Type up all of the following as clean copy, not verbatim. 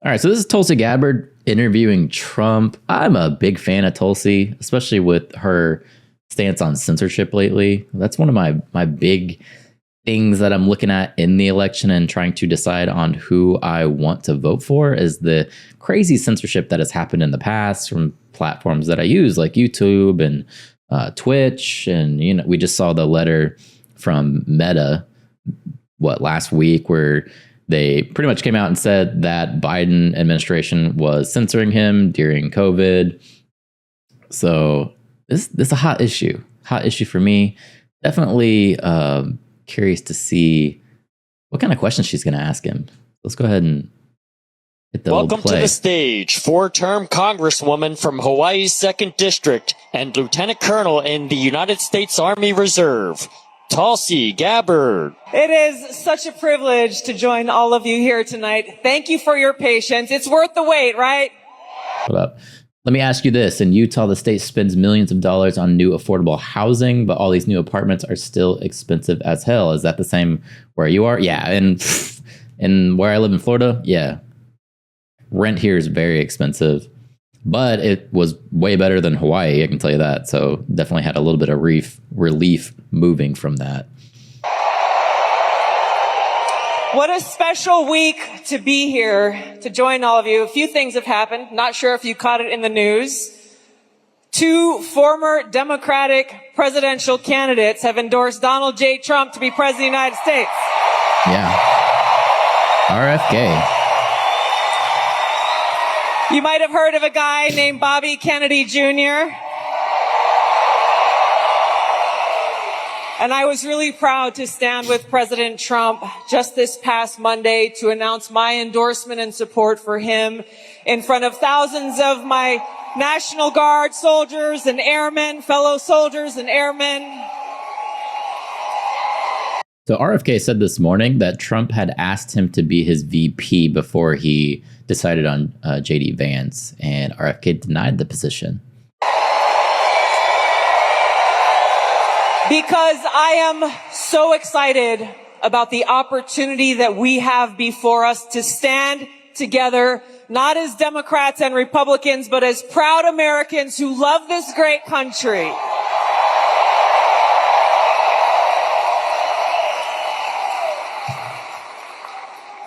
All right, so this is Tulsi Gabbard interviewing Trump. I'm a big fan of Tulsi, especially with her stance on censorship lately. That's one of my big things that I'm looking at in the election and trying to decide on who I want to vote for is the crazy censorship that has happened in the past from platforms that I use like YouTube and Twitch. And, you know, we just saw the letter from Meta, last week, where they pretty much came out and said that Biden administration was censoring him during COVID. So this is a hot issue for me. Definitely curious to see what kind of questions she's going to ask him. Let's go ahead and hit the Welcome to the stage, four-term Congresswoman from Hawaii's 2nd District and Lieutenant Colonel in the United States Army Reserve, Tulsi Gabbard. It is such a privilege to join all of you here tonight. Thank you for your patience. It's worth the wait, right? Hold up. Let me ask you this. In Utah, the state spends millions of dollars on new affordable housing, but all these new apartments are still expensive as hell. Is that the same where you are? Yeah. And where I live in Florida, yeah. Rent here is very expensive, but it was way better than Hawaii, I can tell you that. So definitely had a little bit of relief moving from that. What a special week to be here to join all of you. A few things have happened. Not sure if you caught it in the news. 2 former Democratic presidential candidates have endorsed Donald J. Trump to be president of the United States. Yeah. RFK. You might have heard of a guy named Bobby Kennedy Jr. And I was really proud to stand with President Trump just this past Monday to announce my endorsement and support for him in front of thousands of my National Guard soldiers and airmen, fellow soldiers and airmen. So RFK said this morning that Trump had asked him to be his VP before he decided on J.D. Vance, and RFK denied the position. Because I am so excited about the opportunity that we have before us to stand together, not as Democrats and Republicans, but as proud Americans who love this great country.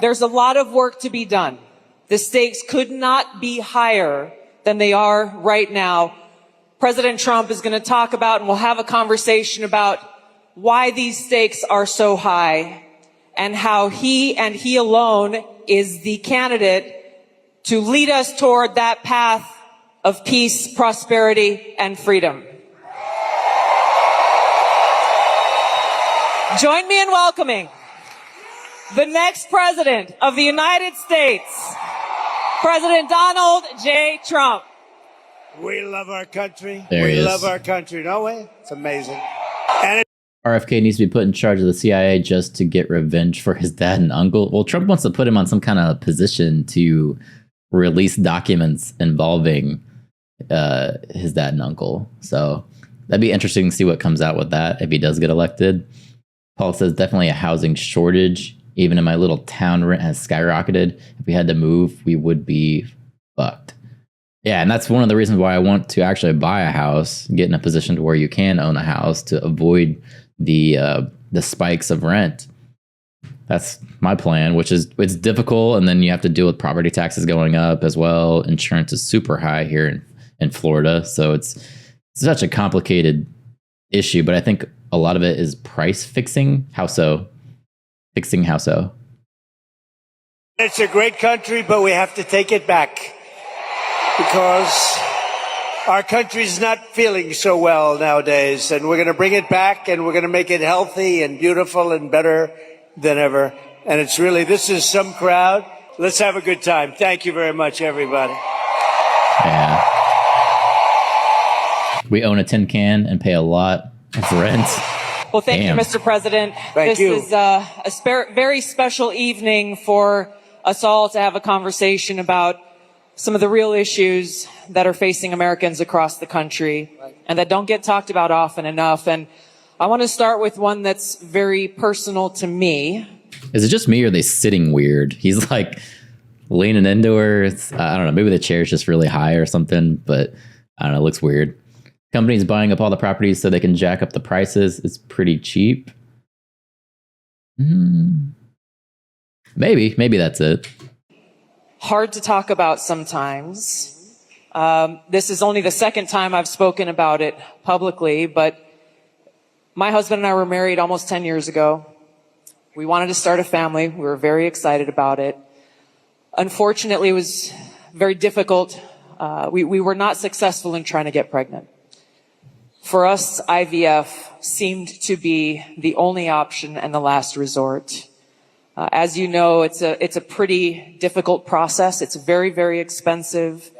There's a lot of work to be done. The stakes could not be higher than they are right now. President Trump is going to talk about, and we'll have a conversation about why these stakes are so high and how he and he alone is the candidate to lead us toward that path of peace, prosperity, and freedom. Join me in welcoming the next president of the United States, President Donald J. Trump. We love our country. We love our country, don't we? It's amazing. And RFK needs to be put in charge of the CIA just to get revenge for his dad and uncle. Well, Trump wants to put him on some kind of position to release documents involving his dad and uncle. So that'd be interesting to see what comes out with that if he does get elected. Paul says definitely a housing shortage. Even in my little town, rent has skyrocketed. If we had to move, we would be fucked. Yeah, and that's one of the reasons why I want to actually buy a house, get in a position to where you can own a house to avoid the spikes of rent. That's my plan, which is it's difficult, and then you have to deal with property taxes going up as well. Insurance is super high here in Florida, so it's such a complicated issue. But I think a lot of it is price fixing. How so? Fixing how so? it's a great country, but we have to take it back because our country's not feeling so well nowadays, and we're going to bring it back, and we're going to make it healthy and beautiful and better than ever. And it's really, this is some crowd. Let's have a good time. Thank you very much, everybody. Yeah. We own a tin can and pay a lot of rent. Well, thank you, Mr. President. Thank you. This is a very special evening for us all to have a conversation about some of the real issues that are facing Americans across the country and that don't get talked about often enough. And I want to start with one that's very personal to me. Is it just me or are they sitting weird? He's like leaning into her. I don't know. Maybe the chair's just really high or something, but I don't know. It looks weird. Companies buying up all the properties so they can jack up the prices. It's pretty cheap. Maybe that's it. Hard to talk about sometimes. This is only the second time I've spoken about it publicly, but my husband and I were married almost 10 years ago. We wanted to start a family. We were very excited about it. Unfortunately, it was very difficult. We were not successful in trying to get pregnant. For us, IVF seemed to be the only option and the last resort. As you know, it's a pretty difficult process. It's very, very expensive.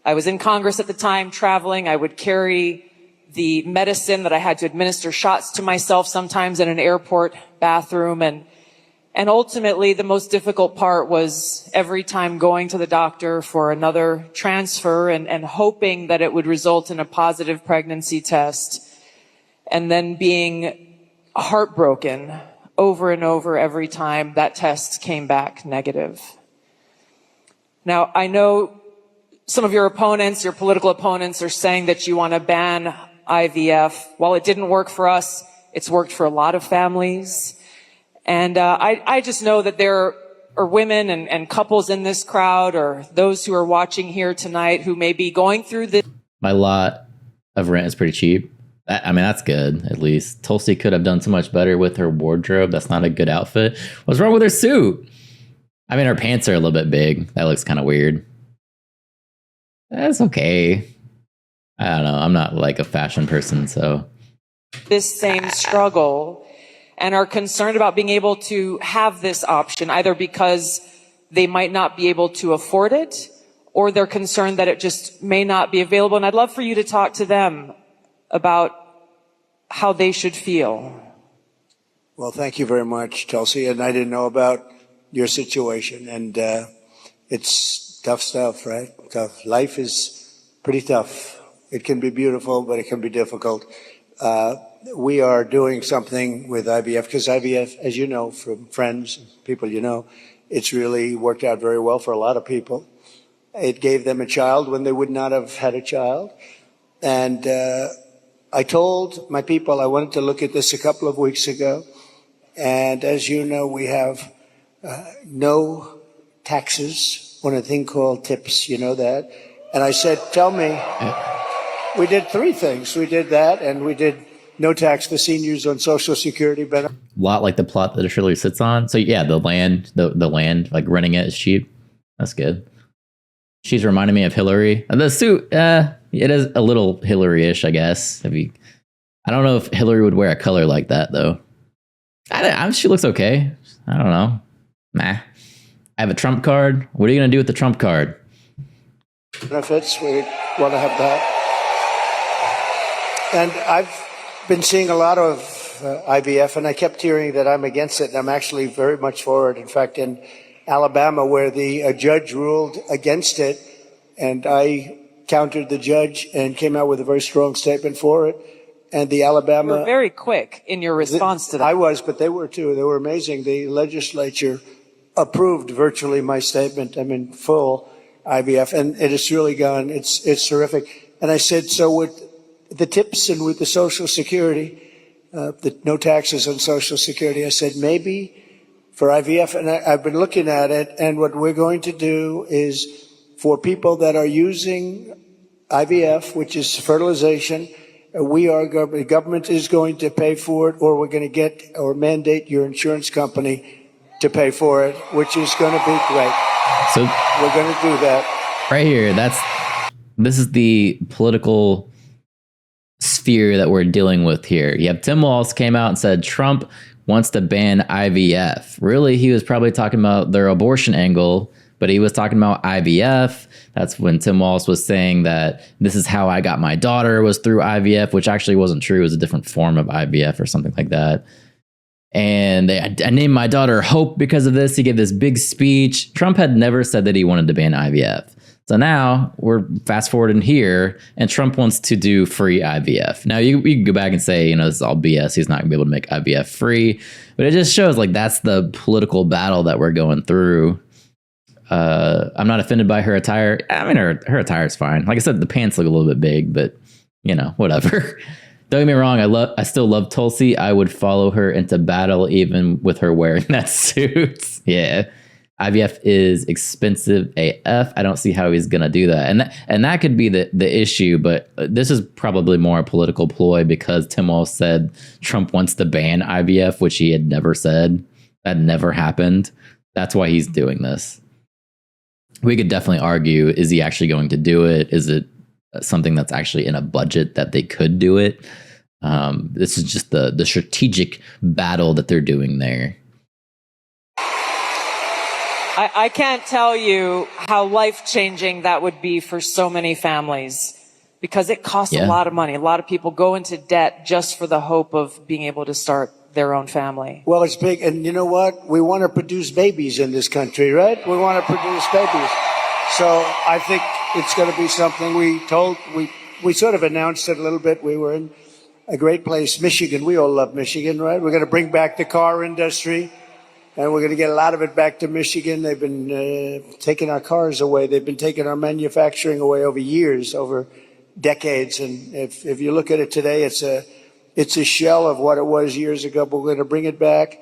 I was in Congress at the time, traveling. I would carry the medicine that I had to administer shots to myself sometimes in an airport bathroom. And ultimately, the most difficult part was every time going to the doctor for another transfer and hoping that it would result in a positive pregnancy test, and then being heartbroken over and over every time that test came back negative. Now, I know some of your opponents, your political opponents, are saying that you want to ban IVF. While it didn't work for us, it's worked for a lot of families. And I just know that there are women and couples in this crowd, or those who are watching here tonight, who may be going through this. My lot of rent is pretty cheap. I mean, that's good, at least. Tulsi could have done so much better with her wardrobe. That's not a good outfit. What's wrong with her suit? I mean, her pants are a little bit big. That looks kind of weird. That's okay. I don't know. I'm not like a fashion person, so. This same struggle, and are concerned about being able to have this option, either because they might not be able to afford it, or they're concerned that it just may not be available. And I'd love for you to talk to them about how they should feel. Well, thank you very much, Tulsi. And I didn't know about your situation. And it's tough stuff, right? Tough. Life is pretty tough. It can be beautiful, but it can be difficult. We are doing something with IVF, because IVF, as you know, from friends, people you know, it's really worked out very well for a lot of people. It gave them a child when they would not have had a child. And I told my people I wanted to look at this a couple of weeks ago. And as you know, we have no taxes on a thing called tips. You know that? And I said, tell me. We did three things. We did that, and we did no tax for seniors on Social Security benefits. A lot like the plot that Shirley sits on. So yeah, the land, like renting it is cheap. That's good. She's reminding me of Hillary. The suit, it is a little Hillary-ish, I guess. I don't know if Hillary would wear a color like that, though. She looks okay. I don't know. Nah. I have a Trump card. What are you going to do with the Trump card? Benefits, we want to have that. And I've been seeing a lot of IVF, and I kept hearing that I'm against it, and I'm actually very much for it. In fact, in Alabama, where the judge ruled against it, and I countered the judge and came out with a very strong statement for it. And the Alabama... You were very quick in your response to that. I was, but they were too. They were amazing. The legislature approved virtually my statement. I'm in full IVF, and it has really gone. It's terrific. And I said, so with the tips and with the Social Security, the no taxes on Social Security, I said, maybe for IVF, and I've been looking at it, and what we're going to do is for people that are using IVF, which is fertilization, the government is going to pay for it, or we're going to get or mandate your insurance company to pay for it, which is going to be great. So we're going to do that. Right here, this is the political sphere that we're dealing with here. You have Tim Walz came out and said Trump wants to ban IVF. Really, he was probably talking about their abortion angle, but he was talking about IVF. That's when Tim Walz was saying that this is how I got my daughter was through IVF, which actually wasn't true. It was a different form of IVF or something like that. And I named my daughter Hope because of this. He gave this big speech. Trump had never said that he wanted to ban IVF. So now we're fast forwarding here, and Trump wants to do free IVF. Now you can go back and say, this is all BS. He's not gonna be able to make IVF free, but it just shows like that's the political battle that we're going through. I'm not offended by her attire. I mean, her attire is fine. Like I said, the pants look a little bit big, but whatever. Don't get me wrong. I still love Tulsi. I would follow her into battle, even with her wearing that suit. Yeah. IVF is expensive AF. I don't see how he's going to do that. And that could be the issue, but this is probably more a political ploy because Tim Walz said Trump wants to ban IVF, which he had never said. That never happened. That's why he's doing this. We could definitely argue, is he actually going to do it? Is it something that's actually in a budget that they could do it? This is just the strategic battle that they're doing there. I can't tell you how life-changing that would be for so many families because it costs a lot of money. A lot of people go into debt just for the hope of being able to start their own family. Well, it's big. And you know what? We want to produce babies in this country, right? We want to produce babies. So I think it's going to be something we sort of announced it a little bit. We were in a great place, Michigan. We all love Michigan, right? We're going to bring back the car industry. And we're going to get a lot of it back to Michigan. They've been taking our cars away. They've been taking our manufacturing away over years, over decades. And if you look at it today, it's a shell of what it was years ago, but we're going to bring it back.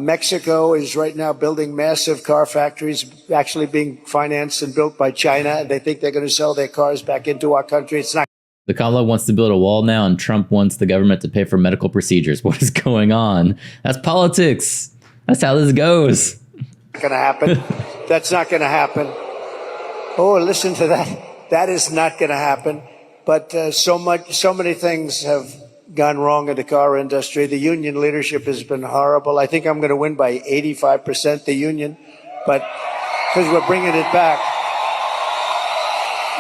Mexico is right now building massive car factories, actually being financed and built by China. They think they're going to sell their cars back into our country. It's not. The Kamala wants to build a wall now, and Trump wants the government to pay for medical procedures. What is going on? That's politics. That's how this goes. Not going to happen. That's not going to happen. Oh, listen to that. That is not going to happen. But so many things have gone wrong in the car industry. The union leadership has been horrible. I think I'm going to win by 85%, the union, but because we're bringing it back.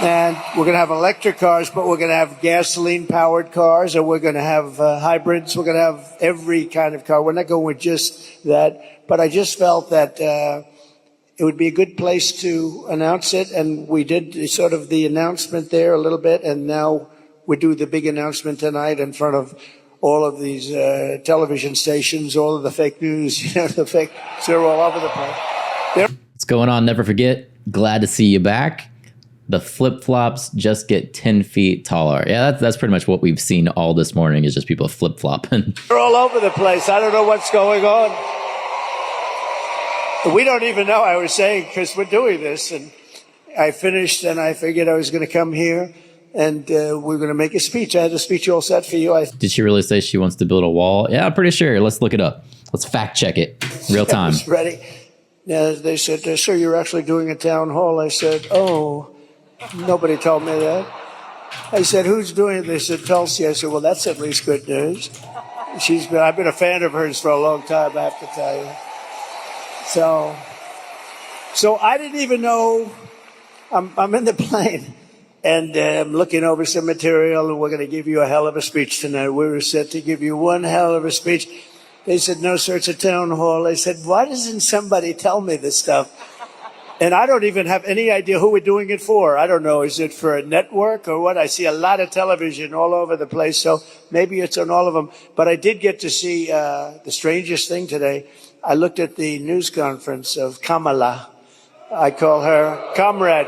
And we're going to have electric cars, but we're going to have gasoline-powered cars, or we're going to have hybrids. We're going to have every kind of car. We're not going with just that. But I just felt that it would be a good place to announce it, and we did sort of the announcement there a little bit, and now we do the big announcement tonight in front of all of these television stations, all of the fake news, the fake, they're all over the place. What's going on? Never forget, glad to see you back. The flip-flops just get 10 feet taller. Yeah, that's pretty much what we've seen all this morning is just people flip-flopping. They're all over the place. I don't know what's going on. We don't even know, I was saying, because we're doing this. And I finished and I figured I was going to come here and we're going to make a speech. I had a speech all set for you. Did she really say she wants to build a wall? Yeah, I'm pretty sure. Let's look it up. Let's fact check it. Real time. I was ready. Yeah, they said, sir, you're actually doing a town hall. I said, oh. Nobody told me that. I said, who's doing it? They said, Tulsi. I said, well, that's at least good news. I've been a fan of hers for a long time, I have to tell you. So I didn't even know. I'm in the plane and I'm looking over some material and we're going to give you a hell of a speech tonight. We were set to give you one hell of a speech. They said, no, sir, it's a town hall. I said, why doesn't somebody tell me this stuff? And I don't even have any idea who we're doing it for. I don't know. Is it for a network or what? I see a lot of television all over the place, so maybe it's on all of them. But I did get to see the strangest thing today. I looked at the news conference of Kamala. I call her Comrade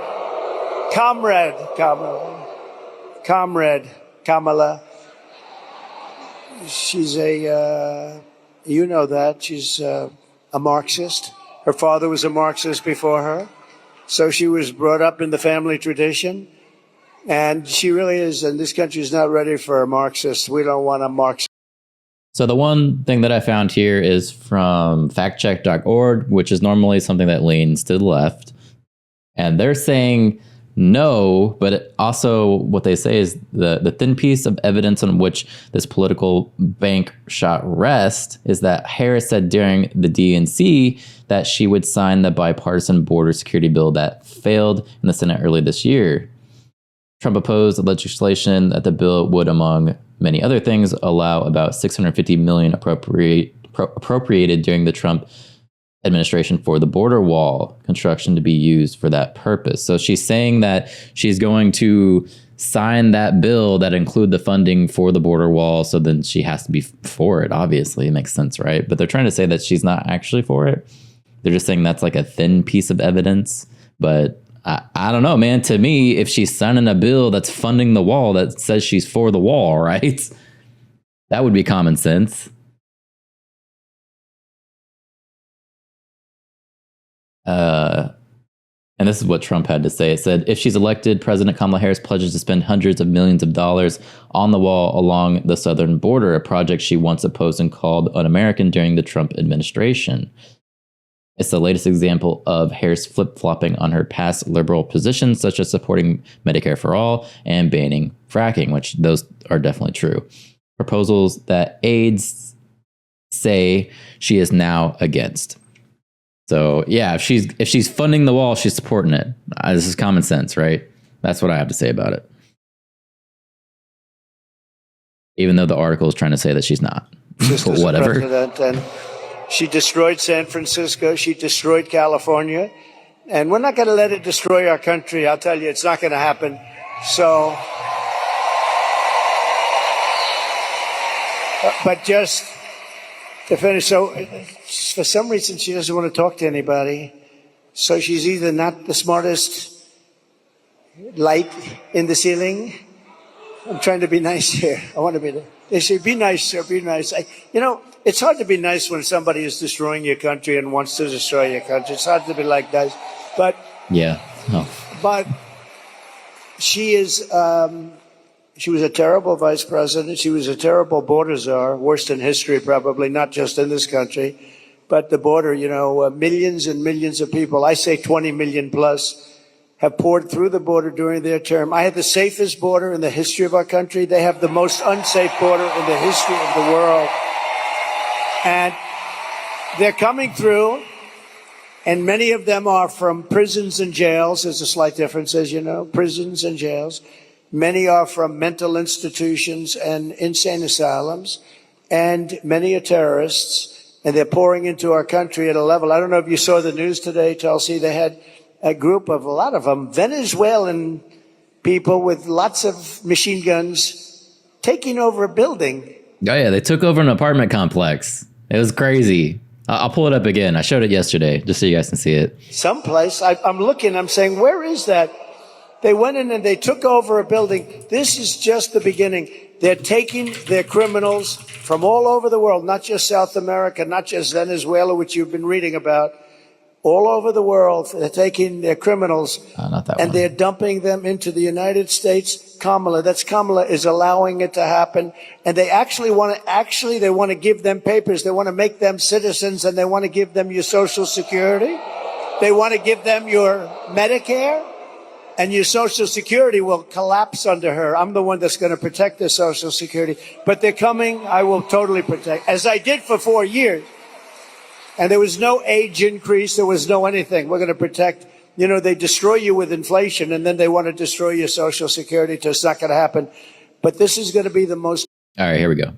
Kamala. She's you know that. She's a Marxist. Her father was a Marxist before her. So she was brought up in the family tradition. And she really is, and this country is not ready for a Marxist. We don't want a Marxist. So the one thing that I found here is from factcheck.org, which is normally something that leans to the left. And they're saying no, but also what they say is the thin piece of evidence on which this political bank shot rests is that Harris said during the DNC that she would sign the bipartisan border security bill that failed in the Senate early this year. Trump opposed the legislation that the bill would, among many other things, allow about $650 million appropriated during the Trump administration for the border wall construction to be used for that purpose. So she's saying that she's going to sign that bill that include the funding for the border wall. So then she has to be for it. Obviously, it makes sense, right? But they're trying to say that she's not actually for it. They're just saying that's like a thin piece of evidence. But I don't know, man. To me, if she's signing a bill that's funding the wall that says she's for the wall, right? That would be common sense. And this is what Trump had to say. It said, if she's elected, President Kamala Harris pledges to spend hundreds of millions of dollars on the wall along the southern border, a project she once opposed and called un-American during the Trump administration. It's the latest example of Harris flip-flopping on her past liberal positions, such as supporting Medicare for all and banning fracking, which those are definitely true. Proposals that aides say she is now against. So yeah, if she's funding the wall, she's supporting it. This is common sense, right? That's what I have to say about it. Even though the article is trying to say that she's not. But whatever. And she destroyed San Francisco. She destroyed California. And we're not going to let it destroy our country. I'll tell you, it's not going to happen. So, but just to finish, so for some reason she doesn't want to talk to anybody. So she's either not the smartest light in the ceiling. I'm trying to be nice here. I want to be there. They say, be nice, sir, be nice. It's hard to be nice when somebody is destroying your country and wants to destroy your country. It's hard to be like nice. But yeah. Oh. But she is, she was a terrible vice president. She was a terrible border czar, worst in history probably, not just in this country. But the border, millions and millions of people, I say 20 million plus, have poured through the border during their term. I had the safest border in the history of our country. They have the most unsafe border in the history of the world. And they're coming through, and many of them are from prisons and jails. There's a slight difference, as you know, prisons and jails. Many are from mental institutions and insane asylums, and many are terrorists, and they're pouring into our country at a level. I don't know if you saw the news today, Tulsi. They had a group of, a lot of them, Venezuelan people with lots of machine guns taking over a building. Oh yeah, they took over an apartment complex. It was crazy. I'll pull it up again. I showed it yesterday, just so you guys can see it. Someplace, I'm looking, I'm saying, where is that? They went in and they took over a building. This is just the beginning. They're taking their criminals from all over the world, not just South America, not just Venezuela, which you've been reading about. All over the world, they're taking their criminals and they're dumping them into the United States. Kamala is allowing it to happen. And they actually want to give them papers. They want to make them citizens, and they want to give them your Social Security. They want to give them your Medicare, and your Social Security will collapse under her. I'm the one that's going to protect their Social Security. But they're coming. I will totally protect, as I did for 4 years. And there was no age increase. There was no anything. We're going to protect. They destroy you with inflation, and then they want to destroy your Social Security. It's not going to happen. But this is going to be the most. All right, here we go.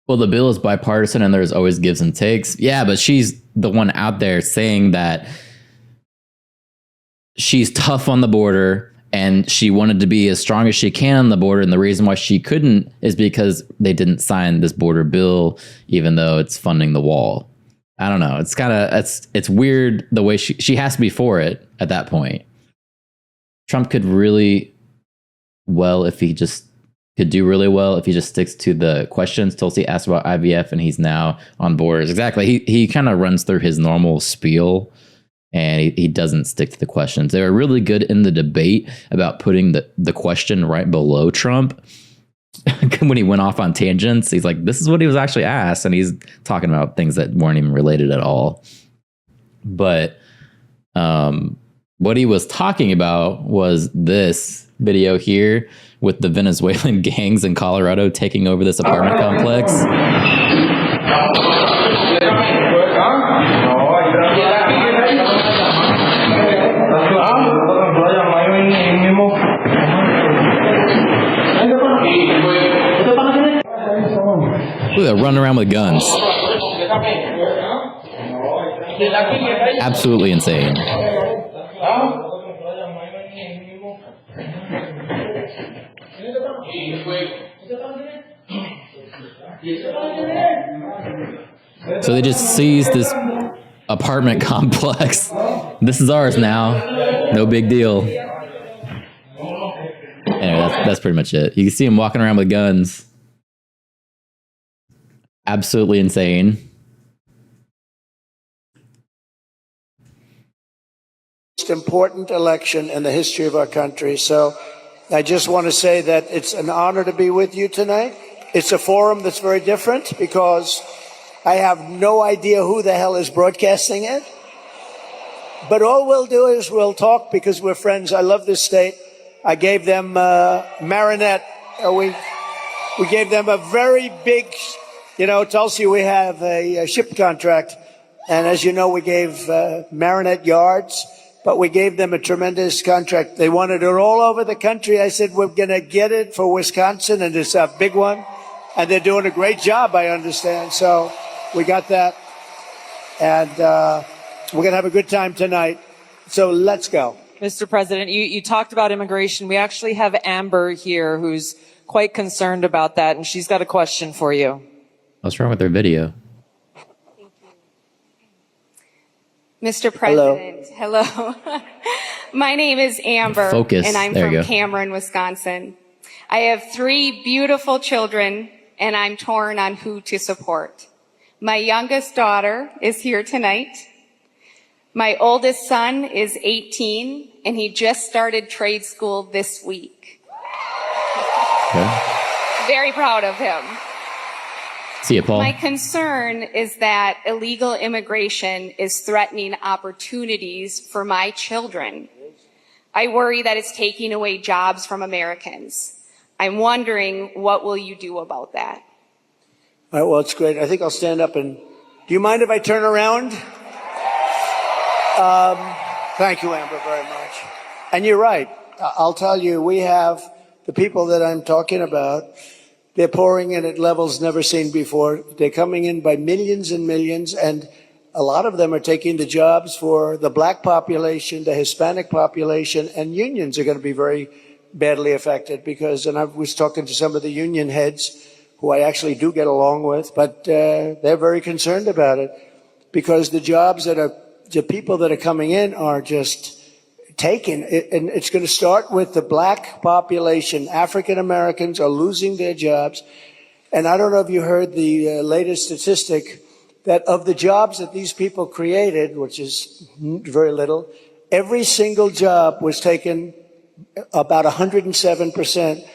Well, the bill is bipartisan, and there's always gives and takes. Yeah, but she's the one out there saying that she's tough on the border, and she wanted to be as strong as she can on the border. And the reason why she couldn't is because they didn't sign this border bill, even though it's funding the wall. I don't know. It's kind of, it's weird the way she has to be for it at that point. Trump could really well, if he just could do really well, if he just sticks to the questions. Tulsi asked about IVF, and he's now on borders. Exactly. He kind of runs through his normal spiel, and he doesn't stick to the questions. They were really good in the debate about putting the question right below Trump. When he went off on tangents, he's like, this is what he was actually asked. And he's talking about things that weren't even related at all. But what he was talking about was this video here with the Venezuelan gangs in Colorado taking over this apartment complex. Look, they're running around with guns. Absolutely insane. So they just seized this apartment complex. This is ours now. No big deal. Anyway, that's pretty much it. You can see him walking around with guns. Absolutely insane. Most important election in the history of our country. So I just want to say that it's an honor to be with you tonight. It's a forum that's very different because I have no idea who the hell is broadcasting it. But all we'll do is we'll talk because we're friends. I love this state. I gave them Marinette. We gave them a very big, Tulsi, we have a ship contract. And as you know, we gave Marinette yards, but we gave them a tremendous contract. They wanted it all over the country. I said, we're going to get it for Wisconsin, and it's a big one. And they're doing a great job, I understand. So we got that. And we're going to have a good time tonight. So let's go. Mr. President, you talked about immigration. We actually have Amber here who's quite concerned about that, and she's got a question for you. What's wrong with their video? Mr. President, hello. My name is Amber, Focus. And I'm from Cameron, Wisconsin. I have 3 beautiful children, and I'm torn on who to support. My youngest daughter is here tonight. My oldest son is 18, and he just started trade school this week. Okay. Very proud of him. See you, Paul. My concern is that illegal immigration is threatening opportunities for my children. I worry that it's taking away jobs from Americans. I'm wondering, what will you do about that? All right, well, it's great. I think I'll stand up and... Do you mind if I turn around? Thank you, Amber, very much. And you're right. I'll tell you, we have the people that I'm talking about. They're pouring in at levels never seen before. They're coming in by millions and millions, and a lot of them are taking the jobs for the black population, the Hispanic population, and unions are going to be very badly affected because, and I was talking to some of the union heads who I actually do get along with, but they're very concerned about it because the jobs that are, the people that are coming in are just taken, and it's going to start with the black population. African Americans are losing their jobs. And I don't know if you heard the latest statistic that of the jobs that these people created, which is very little, every single job was taken, about 107%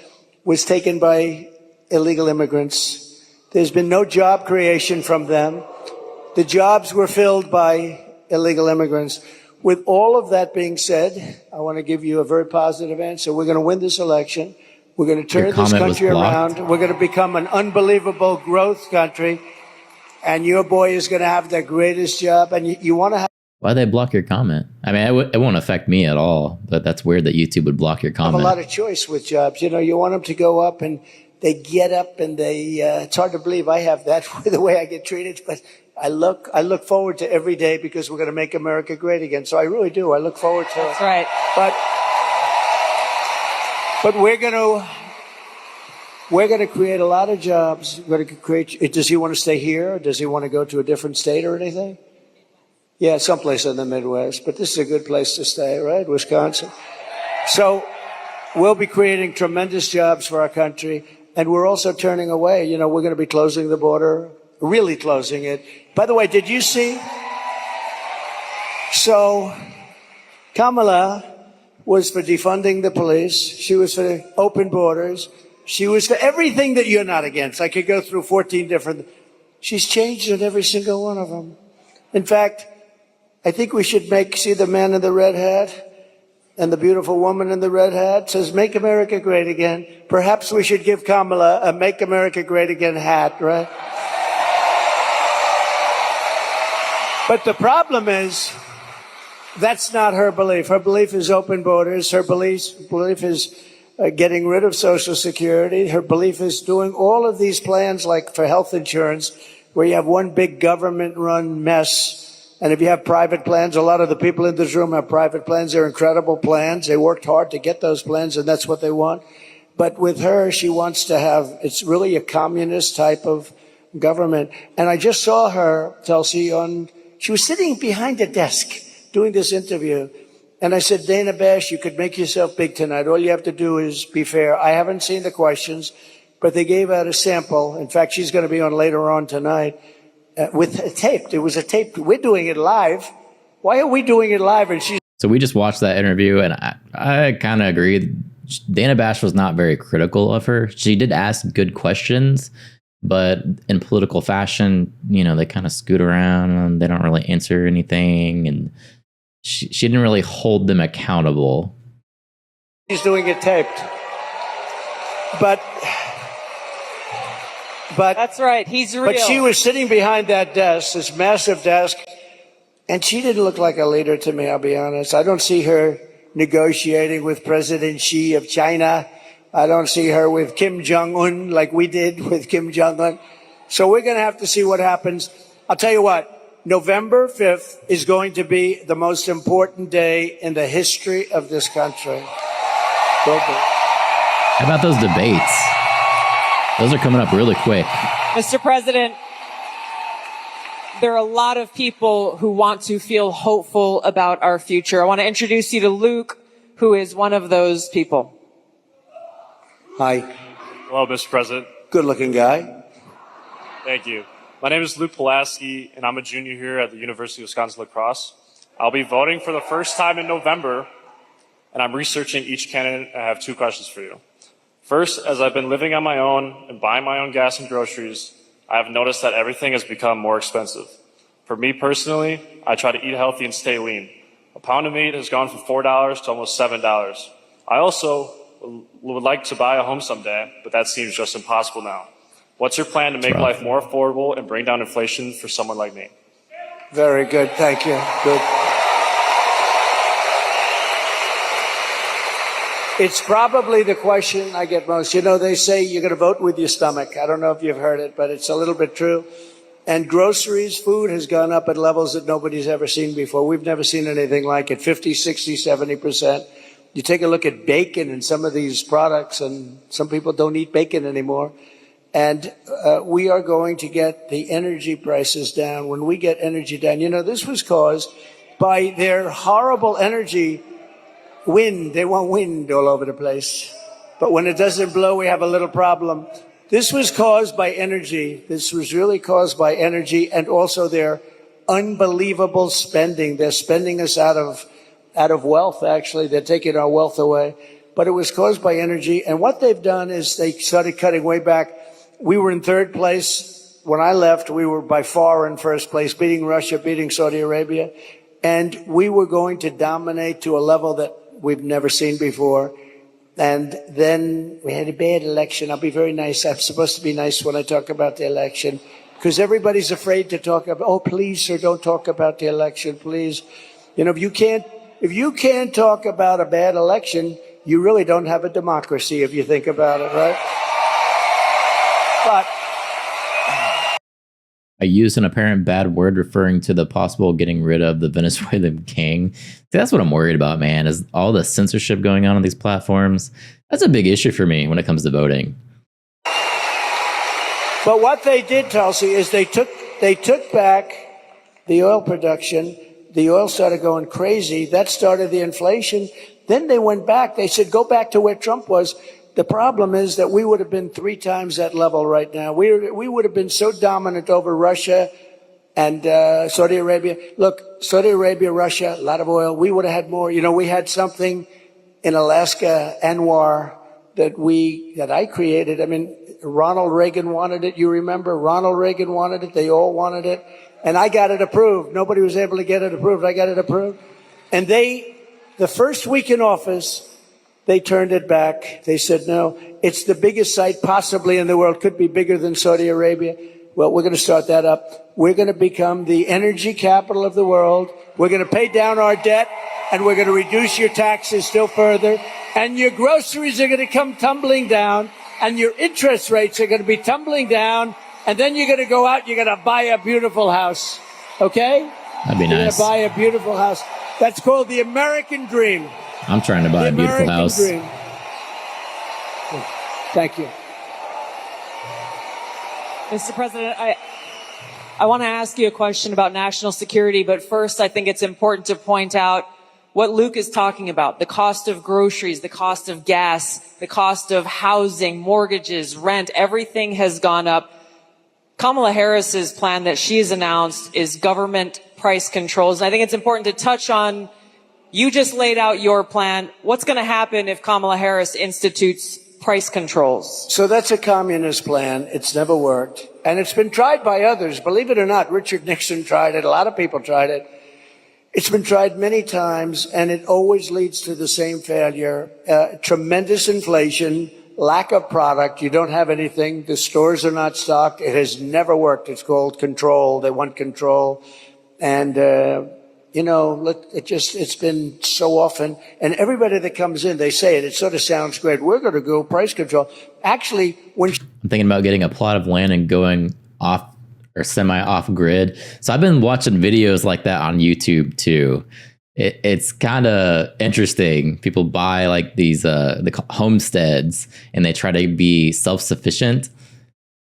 was taken by illegal immigrants. There's been no job creation from them. The jobs were filled by illegal immigrants. With all of that being said, I want to give you a very positive answer. We're going to win this election. We're going to turn this country around. We're going to become an unbelievable growth country. And your boy is going to have the greatest job. And you want to have... Why'd they block your comment? I mean, it won't affect me at all, but that's weird that YouTube would block your comment. Have a lot of choice with jobs. You want them to go up and they get up and they, it's hard to believe I have that the way I get treated, but I look forward to every day because we're going to make America great again. So I really do. I look forward to it. That's right. But we're going to create a lot of jobs. We're going to create. Does he want to stay here? Or does he want to go to a different state or anything? Yeah, someplace in the Midwest. But this is a good place to stay, right? Wisconsin. So we'll be creating tremendous jobs for our country. And we're also turning away. We're going to be closing the border, really closing it. By the way, did you see? So Kamala was for defunding the police. She was for open borders. She was for everything that you're not against. I could go through 14 different. She's changed on every single one of them. In fact, I think we should see the man in the red hat and the beautiful woman in the red hat says, "Make America Great Again." Perhaps we should give Kamala a "Make America Great Again" hat, right? But the problem is, that's not her belief. Her belief is open borders. Her belief is getting rid of Social Security. Her belief is doing all of these plans like for health insurance, where you have one big government-run mess. And if you have private plans, a lot of the people in this room have private plans. They're incredible plans. They worked hard to get those plans, and that's what they want. But with her, she wants to have, it's really a communist type of government. And I just saw her, Tulsi, on She was sitting behind a desk doing this interview. And I said, Dana Bash, you could make yourself big tonight. All you have to do is be fair. I haven't seen the questions, but they gave out a sample. In fact, she's going to be on later on tonight with a tape. It was a tape. We're doing it live. Why are we doing it live? And she's... So we just watched that interview, and I kind of agree. Dana Bash was not very critical of her. She did ask good questions, but in political fashion, you know, they kind of scoot around and they don't really answer anything. And she didn't really hold them accountable. He's doing it taped. But that's right. He's real. But she was sitting behind that desk, this massive desk, and she didn't look like a leader to me, I'll be honest. I don't see her negotiating with President Xi of China. I don't see her with Kim Jong-un like we did with Kim Jong-un. So we're going to have to see what happens. I'll tell you what. November 5th is going to be the most important day in the history of this country. How about those debates? Those are coming up really quick. Mr. President, there are a lot of people who want to feel hopeful about our future. I want to introduce you to Luke, who is one of those people. Hi. Hello, Mr. President. Good-looking guy. Thank you. My name is Luke Pulaski, and I'm a junior here at the University of Wisconsin-La Crosse. I'll be voting for the first time in November, and I'm researching each candidate. I have two questions for you. First, as I've been living on my own and buying my own gas and groceries, I have noticed that everything has become more expensive. For me personally, I try to eat healthy and stay lean. A pound of meat has gone from $4 to almost $7. I also would like to buy a home someday, but that seems just impossible now. What's your plan to make life more affordable and bring down inflation for someone like me? Very good. Thank you. Good. It's probably the question I get most. You know, they say you're going to vote with your stomach. I don't know if you've heard it, but it's a little bit true. And groceries, food has gone up at levels that nobody's ever seen before. We've never seen anything like it, 50, 60, 70%. You take a look at bacon and some of these products, and some people don't eat bacon anymore. And we are going to get the energy prices down. When we get energy down, you know, this was caused by their horrible energy wind. They want wind all over the place. But when it doesn't blow, we have a little problem. This was caused by energy. This was really caused by energy and also their unbelievable spending. They're spending us out of wealth, actually. They're taking our wealth away. But it was caused by energy. And what they've done is they started cutting way back. We were in third place. When I left, we were by far in first place, beating Russia, beating Saudi Arabia. And we were going to dominate to a level that we've never seen before. And then we had a bad election. I'll be very nice. I'm supposed to be nice when I talk about the election, because everybody's afraid to talk about, oh, please, sir, don't talk about the election, please. You know, if you can't talk about a bad election, you really don't have a democracy if you think about it, right? But I used an apparent bad word referring to the possible getting rid of the Venezuelan king. See, that's what I'm worried about, man, is all the censorship going on these platforms. That's a big issue for me when it comes to voting. But what they did, Tulsi, is they took back the oil production. The oil started going crazy. That started the inflation. Then they went back. They said, go back to where Trump was. The problem is that we would have been 3 times that level right now. We would have been so dominant over Russia and Saudi Arabia. Look, Saudi Arabia, Russia, a lot of oil. We would have had more. You know, we had something in Alaska, Anwar, that I created. I mean, Ronald Reagan wanted it. You remember? Ronald Reagan wanted it. They all wanted it. And I got it approved. Nobody was able to get it approved. I got it approved. And the first week in office, they turned it back. They said, no, it's the biggest site possibly in the world. Could be bigger than Saudi Arabia. Well, we're going to start that up. We're going to become the energy capital of the world. We're going to pay down our debt, and we're going to reduce your taxes still further. And your groceries are going to come tumbling down, and your interest rates are going to be tumbling down. And then you're going to go out, you're going to buy a beautiful house. Okay? That'd be nice. You're going to buy a beautiful house. That's called the American dream. I'm trying to buy a beautiful house. Dream. Thank you. Mr. President, I want to ask you a question about national security, but first I think it's important to point out what Luke is talking about, the cost of groceries, the cost of gas, the cost of housing, mortgages, rent, everything has gone up. Kamala Harris's plan that she has announced is government price controls. And I think it's important to touch on, you just laid out your plan. What's going to happen if Kamala Harris institutes price controls? So that's a communist plan. It's never worked. And it's been tried by others. Believe it or not, Richard Nixon tried it. A lot of people tried it. It's been tried many times, and it always leads to the same failure. Tremendous inflation, lack of product. You don't have anything. The stores are not stocked. It has never worked. It's called control. They want control. And, you know, look, it's been so often. And everybody that comes in, they say it. It sort of sounds great. We're going to go price control. Actually, when I'm thinking about getting a plot of land and going off or semi off grid. So I've been watching videos like that on YouTube too. It's kind of interesting. People buy like these the homesteads and they try to be self-sufficient.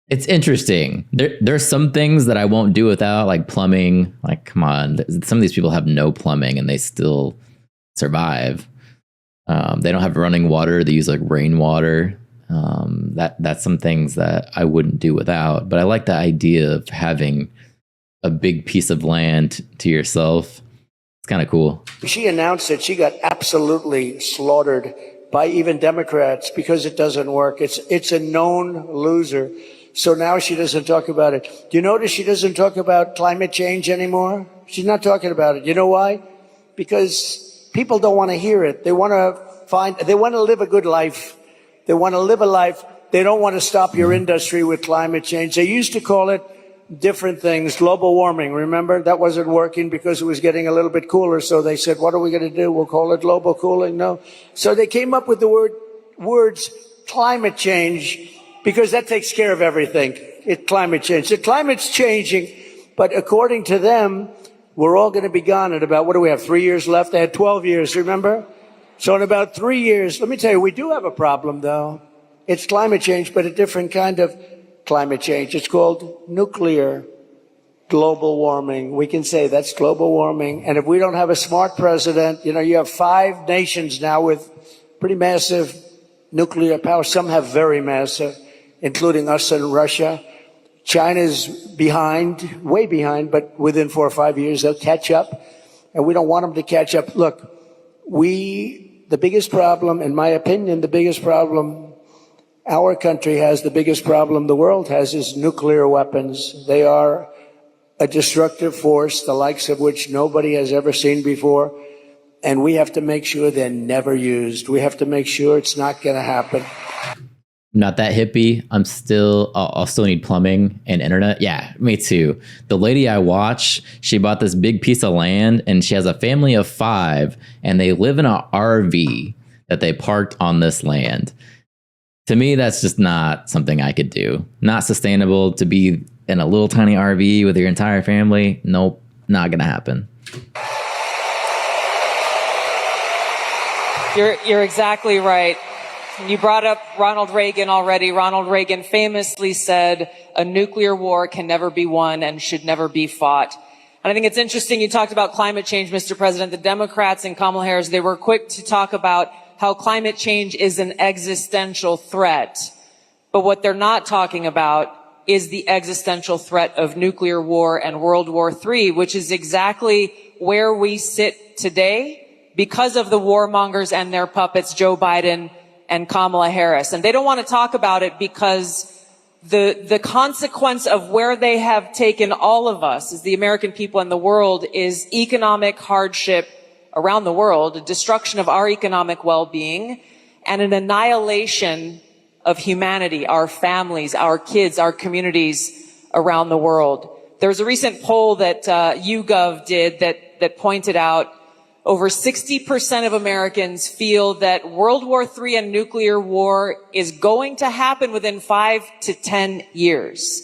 It's interesting. There's some things that I won't do without, like plumbing. Like, come on, some of these people have no plumbing and they still survive. They don't have running water. They use like rainwater. That's some things that I wouldn't do without. But I like the idea of having a big piece of land to yourself. It's kind of cool. she announced it, she got absolutely slaughtered by even Democrats because it doesn't work. It's a known loser. So now she doesn't talk about it. Do you notice she doesn't talk about climate change anymore? She's not talking about it. You know why? Because people don't want to hear it. They want to live a good life. They want to live a life. They don't want to stop your industry with climate change. They used to call it different things, global warming. Remember, that wasn't working because it was getting a little bit cooler. So they said, what are we going to do? We'll call it global cooling. No. So they came up with the words climate change because that takes care of everything. Climate change. The climate's changing, but according to them, we're all going to be gone in about, what do we have, 3 years left? They had 12 years, remember? So in about 3 years, let me tell you, we do have a problem, though. It's climate change, but a different kind of climate change. It's called nuclear global warming. We can say that's global warming. And if we don't have a smart president, you know, you have 5 nations now with pretty massive nuclear power. Some have very massive, including us and Russia. China's behind, way behind, but within 4 or 5 years, they'll catch up. And we don't want them to catch up. Look, the biggest problem, in my opinion, the biggest problem our country has, the biggest problem the world has, is nuclear weapons. They are a destructive force, the likes of which nobody has ever seen before. And we have to make sure they're never used. We have to make sure it's not going to happen. Not that hippie. I'll still need plumbing and internet. Yeah, me too. The lady I watch, she bought this big piece of land and she has a family of 5 and they live in an RV that they parked on this land. To me, that's just not something I could do. Not sustainable to be in a little tiny RV with your entire family. Nope, not gonna happen. You're exactly right. You brought up Ronald Reagan already. Ronald Reagan famously said, a nuclear war can never be won and should never be fought. And I think it's interesting you talked about climate change, Mr. President. The Democrats and Kamala Harris, they were quick to talk about how climate change is an existential threat. But what they're not talking about is the existential threat of nuclear war and World War III, which is exactly where we sit today because of the warmongers and their puppets, Joe Biden and Kamala Harris. And they don't want to talk about it because the consequence of where they have taken all of us as the American people and the world is economic hardship around the world, a destruction of our economic well-being, and an annihilation of humanity, our families, our kids, our communities around the world. There was a recent poll that YouGov did that pointed out over 60% of Americans feel that World War III and nuclear war is going to happen within 5 to 10 years.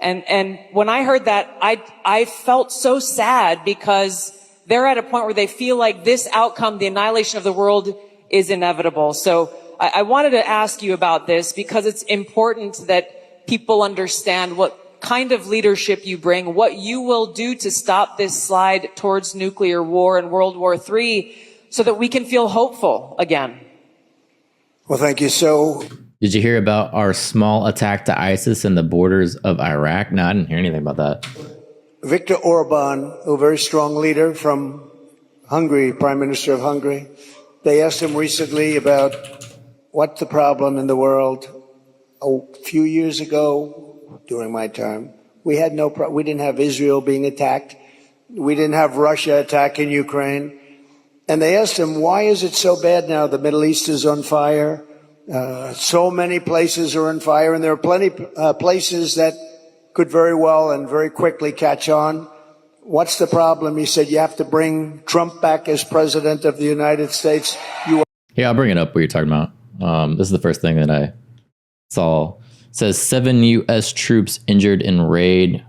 And when I heard that, I felt so sad because they're at a point where they feel like this outcome, the annihilation of the world, is inevitable. So I wanted to ask you about this because it's important that people understand what kind of leadership you bring, what you will do to stop this slide towards nuclear war and World War III so that we can feel hopeful again. Well, thank you. So, did you hear about our small attack to ISIS in the borders of Iraq? No, I didn't hear anything about that. Viktor Orban, a very strong leader from Hungary, Prime Minister of Hungary, they asked him recently about what's the problem in the world. A few years ago, during my term, we had we didn't have Israel being attacked. We didn't have Russia attacking Ukraine. And they asked him, why is it so bad now? The Middle East is on fire. So many places are on fire, and there are plenty places that could very well and very quickly catch on. What's the problem? He said, you have to bring Trump back as president of the United States. Yeah, I'll bring it up what you're talking about. This is the first thing that I saw. It says 7 U.S. troops injured in raid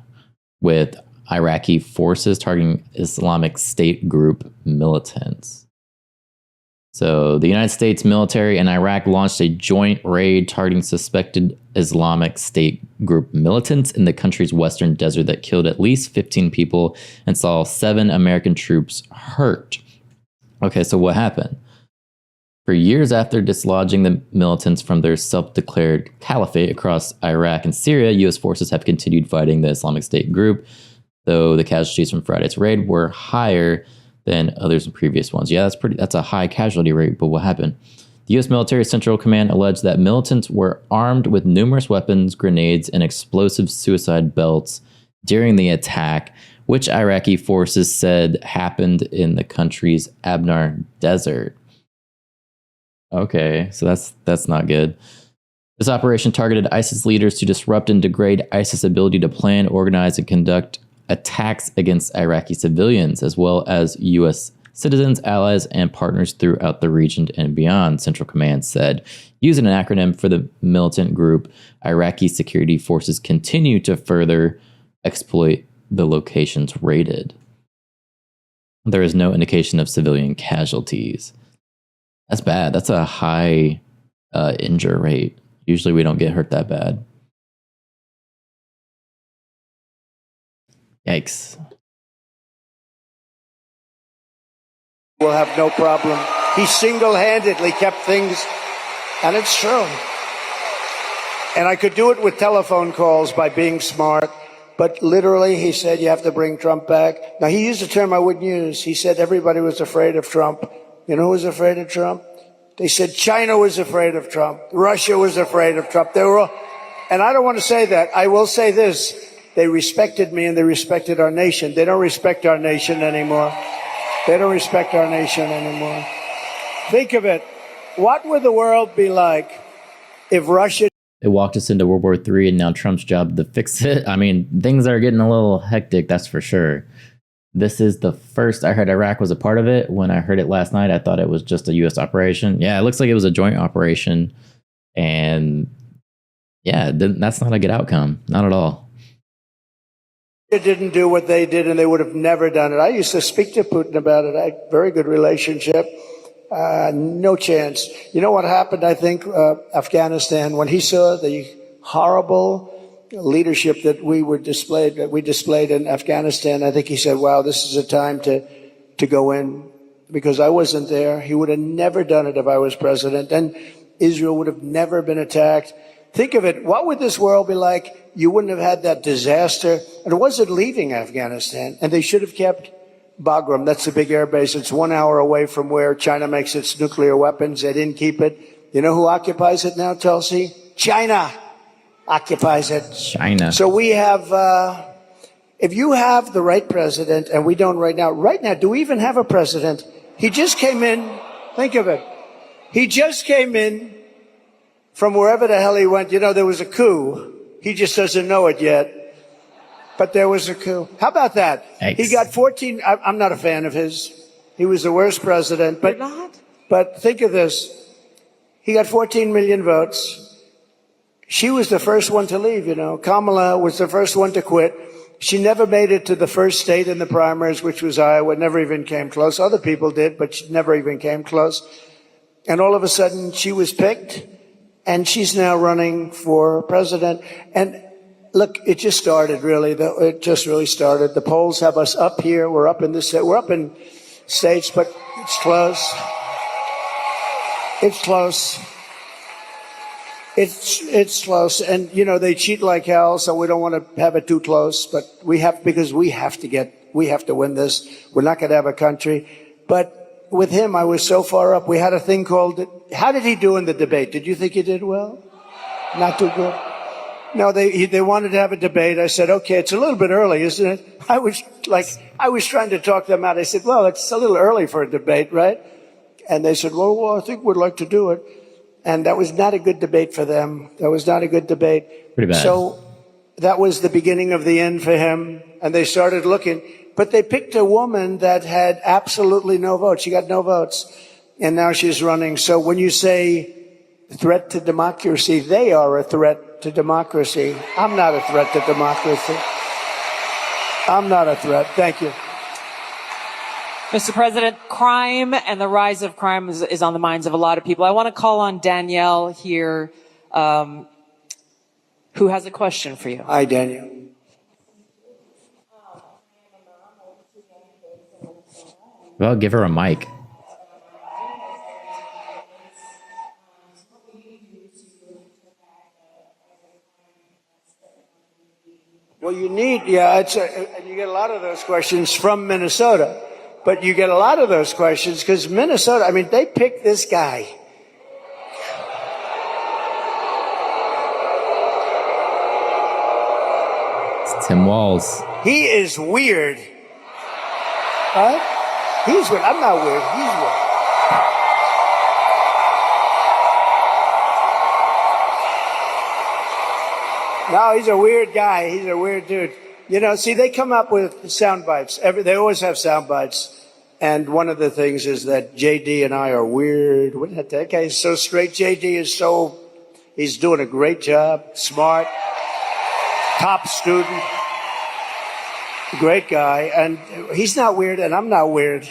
with Iraqi forces targeting Islamic State group militants. So the United States military and Iraq launched a joint raid targeting suspected Islamic State group militants in the country's western desert that killed at least 15 people and saw 7 American troops hurt. Okay, so what happened? For years after dislodging the militants from their self-declared caliphate across Iraq and Syria, U.S. forces have continued fighting the Islamic State group, though the casualties from Friday's raid were higher than others in previous ones. Yeah, that's a high casualty rate, but what happened? The U.S. Military Central Command alleged that militants were armed with numerous weapons, grenades, and explosive suicide belts during the attack, which Iraqi forces said happened in the country's Abnar Desert. Okay, so that's not good. This operation targeted ISIS leaders to disrupt and degrade ISIS' ability to plan, organize, and conduct attacks against Iraqi civilians, as well as U.S. citizens, allies, and partners throughout the region and beyond, Central Command said. Using an acronym for the militant group, Iraqi security forces continue to further exploit the locations raided. There is no indication of civilian casualties. That's bad. That's a high injury rate. Usually we don't get hurt that bad. Yikes. Will have no problem. He single-handedly kept things, and it's true. And I could do it with telephone calls by being smart, but literally he said you have to bring Trump back. Now he used a term I wouldn't use. He said everybody was afraid of Trump. You know who was afraid of Trump? They said China was afraid of Trump. Russia was afraid of Trump. They were all, and I don't want to say that. I will say this. They respected me and they respected our nation. They don't respect our nation anymore. They don't respect our nation anymore. Think of it. What would the world be like if Russia... It walked us into World War III, and now Trump's job to fix it. I mean, things are getting a little hectic, that's for sure. This is the first I heard Iraq was a part of it. When I heard it last night, I thought it was just a U.S. operation. Yeah, it looks like it was a joint operation. And yeah, that's not a good outcome. Not at all. They didn't do what they did, and they would have never done it. I used to speak to Putin about it. I had a very good relationship. No chance. You know what happened, I think, Afghanistan, when he saw the horrible leadership that we displayed in Afghanistan, I think he said, wow, this is a time to go in, because I wasn't there. He would have never done it if I was president, and Israel would have never been attacked. Think of it. What would this world be like? You wouldn't have had that disaster. And it wasn't leaving Afghanistan, and they should have kept Bagram. That's the big air base. It's 1 hour away from where China makes its nuclear weapons. They didn't keep it. You know who occupies it now, Tulsi? China occupies it. China. So we have, if you have the right president, and we don't right now, do we even have a president? He just came in. Think of it. He just came in from wherever the hell he went. You know, there was a coup. He just doesn't know it yet. But there was a coup. How about that? Thanks. He got 14. I'm not a fan of his. He was the worst president. But, You're not? But think of this. He got 14 million votes. She was the first one to leave, you know. Kamala was the first one to quit. She never made it to the first state in the primaries, which was Iowa. Never even came close. Other people did, but she never even came close. And all of a sudden, she was picked, and she's now running for president. And Look, it just started, really. It just really started. The polls have us up here. We're up in states, but it's close. It's close. It's close. And, you know, they cheat like hell, so we don't want to have it too close. But because we have to win this. We're not going to have a country. But with him, I was so far up. We had a thing called, how did he do in the debate? Did you think he did well? Not too good? No, they wanted to have a debate. I said, okay, it's a little bit early, isn't it? I was trying to talk them out. I said, well, it's a little early for a debate, right? And they said, well, I think we'd like to do it. And that was not a good debate for them. That was not a good debate. Pretty bad. So that was the beginning of the end for him. And they started looking. But they picked a woman that had absolutely no votes. She got no votes. And now she's running. So when you say threat to democracy, they are a threat to democracy. I'm not a threat to democracy. I'm not a threat. Thank you. Mr. President, crime and the rise of crime is on the minds of a lot of people. I want to call on Danielle here, who has a question for you. Hi, Danielle. Well, give her a mic. Well, you get a lot of those questions from Minnesota. But you get a lot of those questions because Minnesota, I mean, they picked this guy. It's Tim Walz. He is weird. Right? He's weird. I'm not weird. He's weird. No, he's a weird guy. He's a weird dude. You know, see, they come up with sound bites. They always have sound bites. And one of the things is that JD and I are weird. That guy is so straight. JD is he's doing a great job. Smart. Top student. Great guy. And he's not weird, and I'm not weird.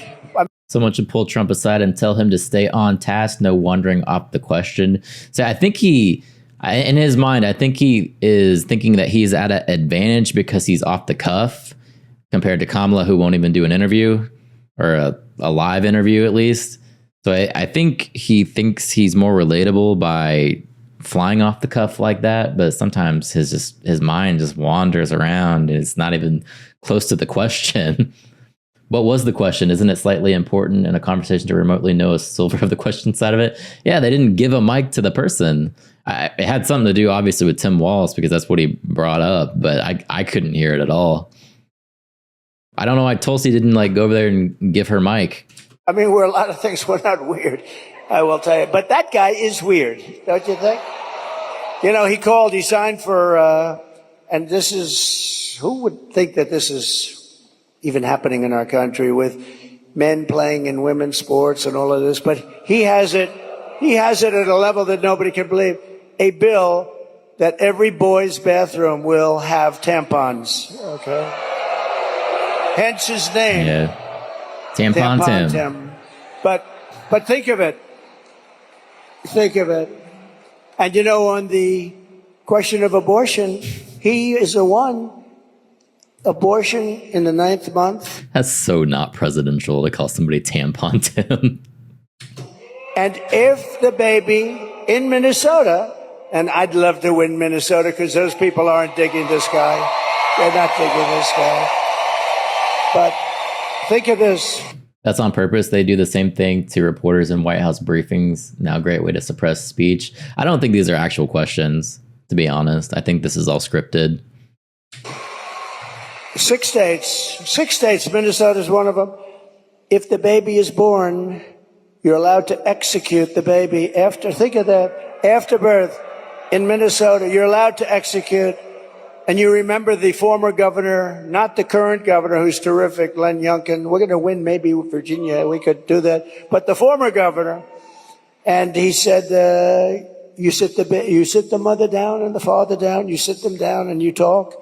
Someone should pull Trump aside and tell him to stay on task, no wandering off the question. So I think in his mind, I think he is thinking that he's at an advantage because he's off the cuff compared to Kamala, who won't even do an interview or a live interview, at least. So I think he thinks he's more relatable by flying off the cuff like that. But sometimes his mind just wanders around. And it's not even close to the question. What was the question? Isn't it slightly important in a conversation to remotely know a silver of the question side of it? Yeah, they didn't give a mic to the person. It had something to do, obviously, with Tim Walz because that's what he brought up, but I couldn't hear it at all. I don't know why Tulsi didn't go over there and give her mic. I mean, we're a lot of things. We're not weird, I will tell you. But that guy is weird, don't you think? You know, he signed for, and this is, who would think that this is even happening in our country with men playing in women's sports and all of this? But he has it at a level that nobody can believe. A bill that every boy's bathroom will have tampons. Okay. Hence his name. Yeah. Tampon Tim. But think of it. Think of it. And you know, on the question of abortion, he is the one. Abortion in the 9th month. That's so not presidential to call somebody Tampon Tim. And if the baby in Minnesota, and I'd love to win Minnesota because those people aren't digging this guy. They're not digging this guy. But think of this. That's on purpose. They do the same thing to reporters in White House briefings. Now, great way to suppress speech. I don't think these are actual questions, to be honest. I think this is all scripted. 6 states, Minnesota's one of them. If the baby is born, you're allowed to execute the baby think of that, after birth in Minnesota, you're allowed to execute. And you remember the former governor, not the current governor, who's terrific, Len Youngkin. We're going to win maybe Virginia. We could do that. But the former governor, and he said, you sit the mother down and the father down, you sit them down and you talk.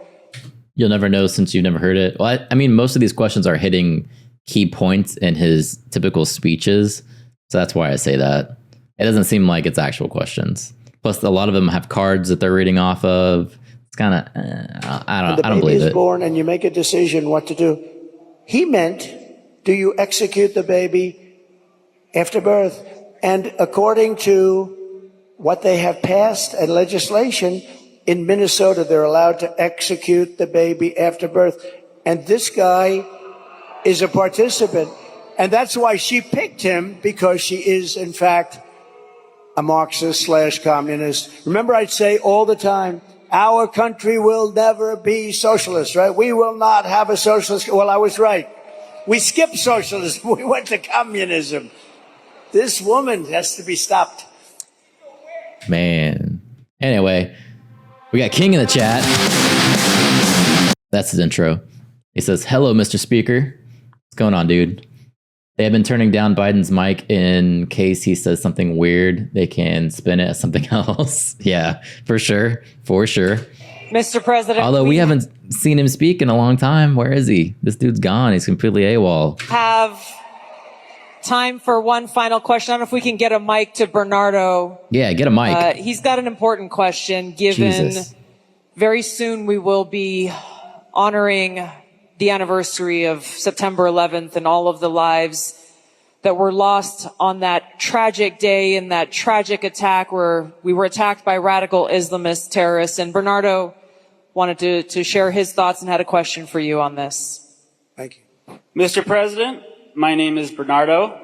You'll never know since you've never heard it. Well, I mean, most of these questions are hitting key points in his typical speeches. So that's why I say that. It doesn't seem like it's actual questions. Plus, a lot of them have cards that they're reading off of. It's kind of, I don't believe the baby is it. born and you make a decision what to do. He meant, do you execute the baby after birth? And according to what they have passed and legislation, in Minnesota, they're allowed to execute the baby after birth. And this guy is a participant. And that's why she picked him, because she is, in fact, a Marxist/communist. Remember, I'd say all the time, our country will never be socialist, right? We will not have a socialist. Well, I was right. We skipped socialism. We went to communism. This woman has to be stopped. Man. Anyway, we got King in the chat. That's his intro. He says, "Hello, Mr. Speaker." What's going on, dude? They have been turning down Biden's mic in case he says something weird. They can spin it as something else. Yeah, for sure. For sure. Mr. President. Although we haven't seen him speak in a long time. Where is he? This dude's gone. He's completely AWOL. Have time for one final question. I don't know if we can get a mic to Bernardo. Yeah, get a mic. He's got an important question, given Jesus. very soon we will be honoring the anniversary of September 11th and all of the lives that were lost on that tragic day and that tragic attack where we were attacked by radical Islamist terrorists. And Bernardo wanted to share his thoughts and had a question for you on this. Thank you. Mr. President, my name is Bernardo.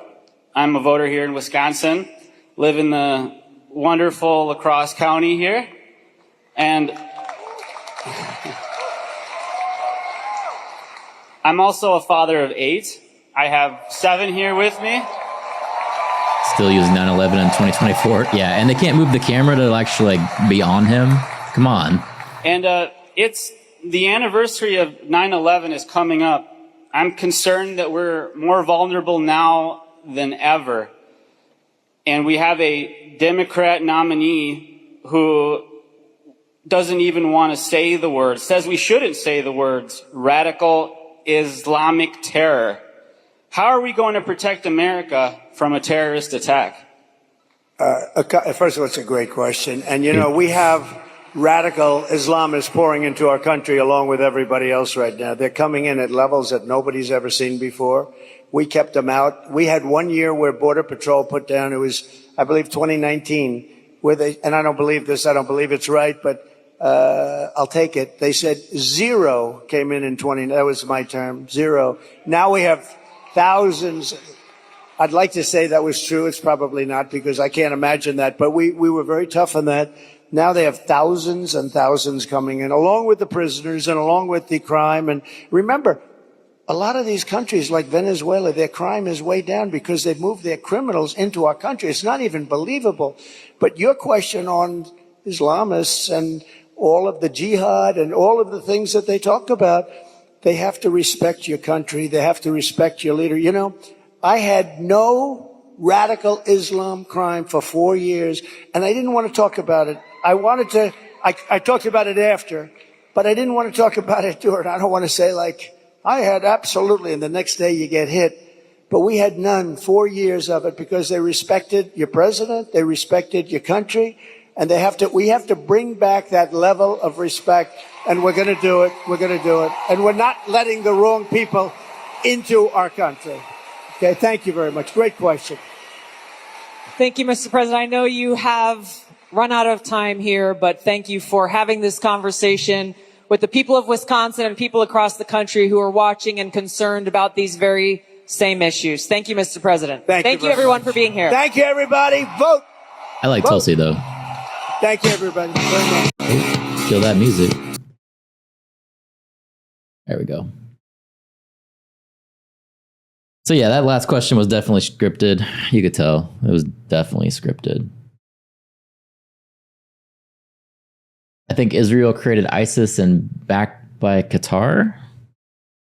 I'm a voter here in Wisconsin, live in the wonderful La Crosse County here. And I'm also a father of 8. I have 7 here with me. Still using 9/11 in 2024. Yeah, and they can't move the camera to actually like be on him. Come on. And it's the anniversary of 9/11 is coming up. I'm concerned that we're more vulnerable now than ever. And we have a Democrat nominee who doesn't even want to say the words, says we shouldn't say the words, radical Islamic terror. How are we going to protect America from a terrorist attack? First of all, it's a great question. And, you know, we have radical Islamists pouring into our country along with everybody else right now. They're coming in at levels that nobody's ever seen before. We kept them out. We had 1 year where Border Patrol put down, it was, I believe, 2019, where they, and I don't believe this, I don't believe it's right, but I'll take it. They said 0 came in 20, that was my term, 0. Now we have thousands. I'd like to say that was true. It's probably not, because I can't imagine that, but we were very tough on that. Now they have thousands and thousands coming in, along with the prisoners and along with the crime. And remember, a lot of these countries like Venezuela, their crime is way down because they've moved their criminals into our country. It's not even believable. But your question on Islamists and all of the jihad and all of the things that they talk about, they have to respect your country. They have to respect your leader. You know, I had no radical Islam crime for 4 years, and I didn't want to talk about it. I talked about it after, but I didn't want to talk about it during. I don't want to say like, I had absolutely, and the next day you get hit. But we had none, 4 years of it, because they respected your president, they respected your country, and we have to bring back that level of respect, and we're going to do it. We're going to do it. And we're not letting the wrong people into our country. Okay, thank you very much. Great question. Thank you, Mr. President. I know you have run out of time here, but thank you for having this conversation with the people of Wisconsin and people across the country who are watching and concerned about these very same issues. Thank you, Mr. President. Thank you everyone, much for being here. Thank you, everybody. Vote. I like Vote. Tulsi though. Thank you, everybody, very much. Feel that music. There we go. So yeah, that last question was definitely scripted. You could tell it was definitely scripted. I think Israel created ISIS and backed by Qatar.